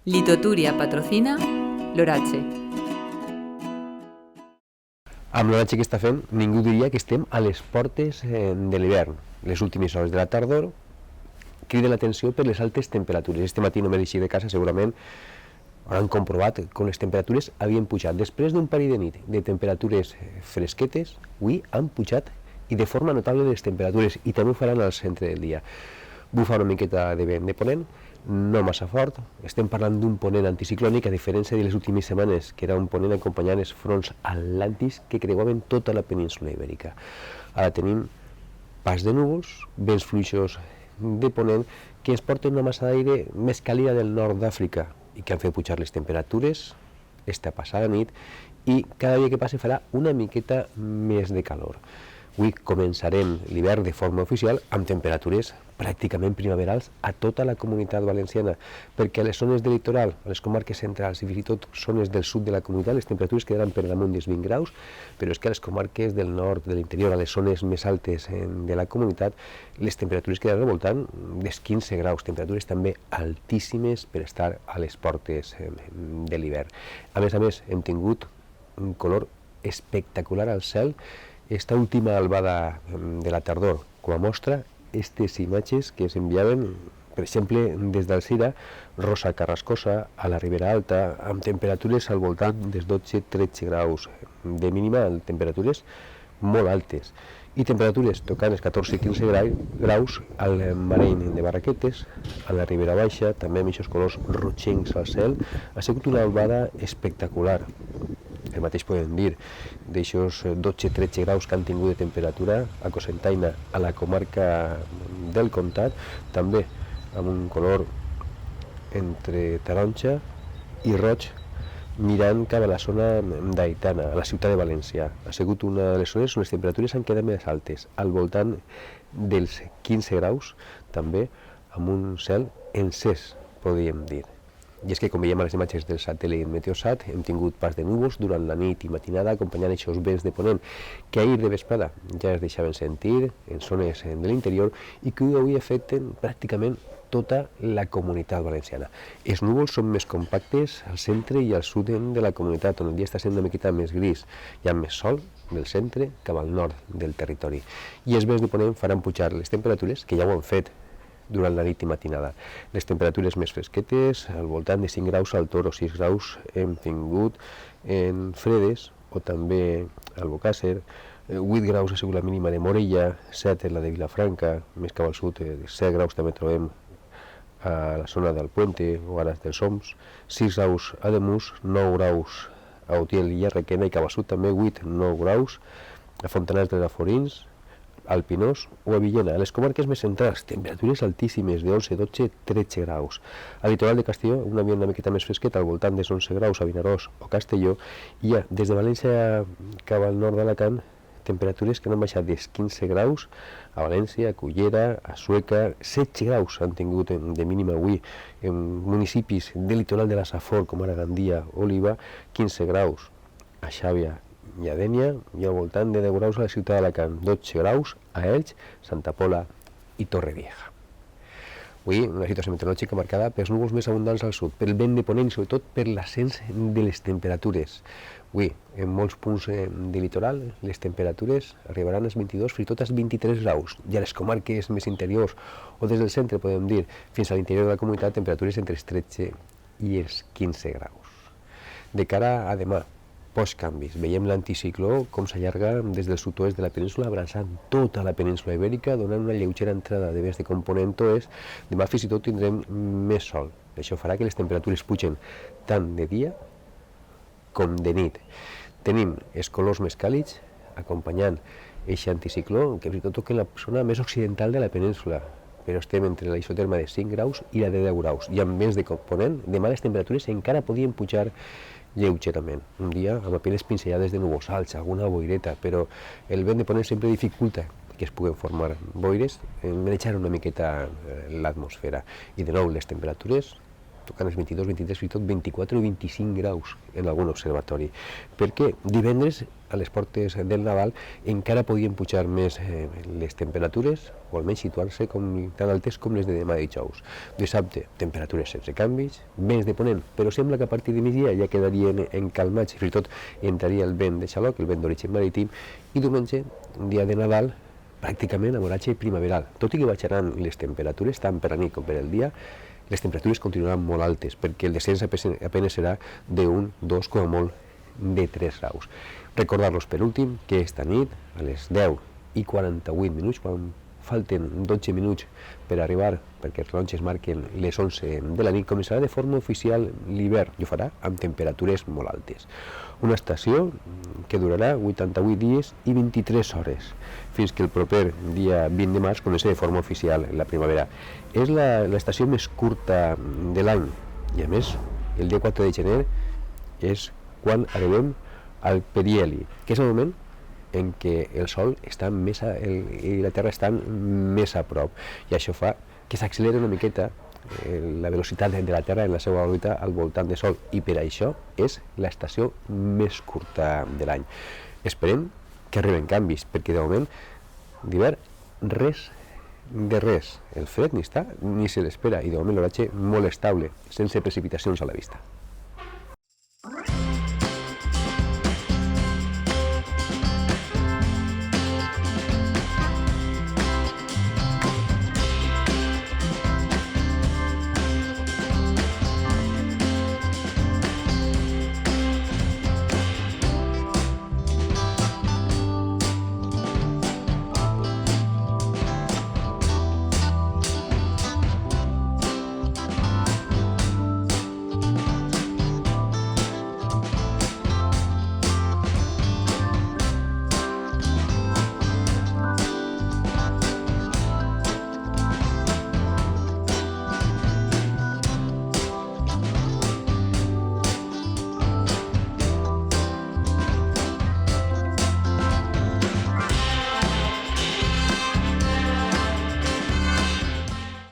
Litotúria patrocina l'oratge. Amb l'oratge que està fent, ningú diria que estem a les portes de l'hivern. Les últimes hores de la tardor criden l'atenció per les altes temperatures. Este matí només eixir de casa segurament hauran comprovat com les temperatures havien pujat. Després d'un parell de nit de temperatures fresquetes, avui han pujat i de forma notable les temperatures, i també ho faran al centre del dia. Bufa una miqueta de vent de ponent, no massa fort. Estem parlant d'un ponent anticiclònic, a diferència de les últimes setmanes, que era un ponent acompanyant els fronts atlàntics que creuaven tota la península ibèrica. Ara tenim pas de núvols, vents fluixos de ponent, que ens porten una massa d'aire més càlida del nord d'Àfrica i que han fet pujar les temperatures esta passada nit, i cada dia que passi farà una miqueta més de calor. Avui començarem l'hivern de forma oficial amb temperatures pràcticament primaverals a tota la comunitat valenciana, perquè a les zones del litoral, a les comarques centrals i fins i tot zones del sud de la comunitat, les temperatures quedaran per damunt dels 20 graus, però és que a les comarques del nord, de l'interior, a les zones més altes de la comunitat, les temperatures quedaran al voltant dels 15 graus, temperatures també altíssimes per estar a les portes de l'hivern. A més, hem tingut un color espectacular al cel esta última albada de la tardor. Com a mostra, aquestes imatges que s'enviaven, per exemple, des d'Alzira, Rosa Carrascosa, a la Ribera Alta, amb temperatures al voltant dels 12-13 graus de mínima, temperatures molt altes, i temperatures tocant els 14-15 graus al Mareny de Barraquetes, a la Ribera Baixa, també amb aquests colors rotxencs al cel. Ha sigut una albada espectacular. El mateix podem dir d'aixòs 12-13 graus que han tingut de temperatura a Cocentaina, a la comarca del Comtat, també amb un color entre taronja i roig, mirant cap a la zona d'Aitana, a la ciutat de València. Ha sigut una de les zones on les temperatures han quedat més altes, al voltant dels 15 graus, també amb un cel encès, podríem dir. I és que, com veiem a les imatges del satèl·lit Meteosat, hem tingut pas de núvols durant la nit i matinada acompanyant aquests vents de ponent que ahir de vesprada ja es deixaven sentir en zones de l'interior i que avui afecten pràcticament tota la comunitat valenciana. Els núvols són més compactes al centre i al sud de la comunitat, on el dia està sent una miqueta més gris. Hi ha més sol del centre cap al nord del territori. I els vents de ponent faran pujar les temperatures, que ja ho han fet durant la nit i matinada. Les temperatures més fresquetes, al voltant de 5 graus al Toro, 6 graus hem tingut en Fredes o també al Bocàsser, 8 graus ha sigut la mínima de Morella, 7 en la de Vilafranca, més cap al sud, 7 graus també trobem a la zona del Puente o Aras dels Oms, 6 graus a Ademús, 9 graus a Utiel i a Requena, i cap al sud també 8-9 graus a Fontanars dels Alforins, al Pinós o a Villena. A les comarques més centrals, temperatures altíssimes de 11, 12, 13 graus. Al litoral de Castelló, un ambient una miqueta més fresquet, al voltant dels 11 graus a Vinaròs o Castelló, i ja des de València cap al nord d'Alacant, temperatures que no han baixat dels 15 graus a València, a Cullera, a Sueca. 16 graus han tingut de mínima avui en municipis del litoral de la Safor, com ara Gandia, Oliva, 15 graus a Xàbia i a Dénia, i al voltant de 10 graus a la ciutat d'Alacant, 12 graus a Elx, Santa Pola i Torrevieja. Avui una situació meteorològica marcada pels núvols més abundants al sud, pel vent de ponent i sobretot per l'ascens de les temperatures. Avui, en molts punts de litoral, les temperatures arribaran als 22, fins i tot als 23 graus, i a les comarques més interiors, o des del centre, podem dir, fins a l'interior de la comunitat, temperatures entre els 13 i els 15 graus. De cara a demà, postcanvis, veiem l'anticicló com s'allarga des del sud-oest de la península, abraçant tota la península ibèrica, donant una lleugera entrada de vents de component oest. Demà fins i tot tindrem més sol. Això farà que les temperatures pugen tant de dia com de nit. Tenim els colors més càlids acompanyant aquest anticicló, que fins i tot toca la zona més occidental de la península, però estem entre la isoterma de 5 graus i la de 10 graus, i amb vents de component. Demà les temperatures encara podien pujar lleugerament. Un dia amb apenes pinzellades de núvols alts, alguna boireta, però el vent de ponent sempre dificulta que es puguen formar boires, manejar una miqueta l'atmosfera. I de nou les temperatures tocant els 22, 23, fins i tot 24 o 25 graus en algun observatori, perquè divendres a les portes del Nadal encara podien pujar més les temperatures, o almenys situar-se tan altes com les de demà dijous. Dissabte, temperatures sense canvis, vents de ponent, però sembla que a partir de migdia ja quedarien encalmats, fins i tot entraria el vent de xaloc, el vent d'origen marítim, i diumenge, dia de Nadal, pràcticament amb oratge primaveral. Tot i que baixaran les temperatures, tant per la nit com per el dia, les temperatures continuaran molt altes, perquè el descens apenas serà d'1, 2, com a molt, de 3 graus. Recordar-los per últim que esta nit, a les 10:48, quan falten 12 minuts per arribar, perquè els rellotges marquen les 11 de la nit, començarà de forma oficial l'hivern, i ho farà amb temperatures molt altes. Una estació que durarà 88 dies i 23 hores, fins que el proper dia 20 de març comença de forma oficial la primavera. És l'estació més curta de l'any, i a més, el dia 4 de gener és quan arribem al perieli, que és el moment en què el Sol està i la Terra estan més a prop, i això fa que s'accelera una miqueta la velocitat de la Terra en la seva òrbita al voltant del Sol, i per això és l'estació més curta de l'any. Esperem que arriben canvis, perquè de moment d'hivern res de res. El fred ni està ni se l'espera, i de moment l'oratge molt estable, sense precipitacions a la vista.